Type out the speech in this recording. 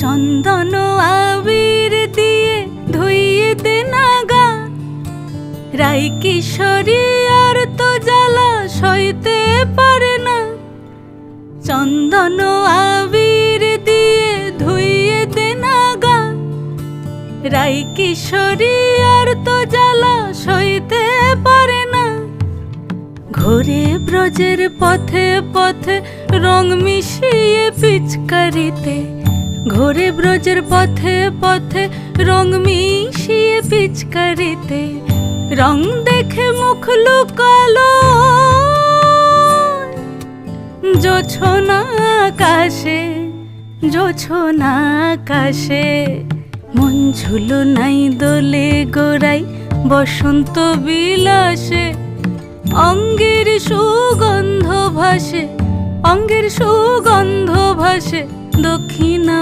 চন্দন আবির দিয়ে ধুইয়ে দে না গা, রাই কিশোরী আর তো জ্বালা সইতে পারে না। চন্দন আবির দিয়ে ধুইয়ে দে না গা, রাই কিশোরী আর তো জ্বালা সইতে পারে না। ঘোরে ব্রজের পথে পথে রং মিশিয়ে পিচকারিতে, ঘোরে ব্রজের পথে পথে রং মিশিয়ে পিচকারিতে, রং দেখে মুখ লুকালো জোছনা আকাশে, জোছনা আকাশে। মন ঝুলো নাই দোলে গোড়াই বসন্ত বিলাসে, অঙ্গের সুগন্ধ ভাসে, অঙ্গের সুগন্ধ ভাসে দক্ষিণা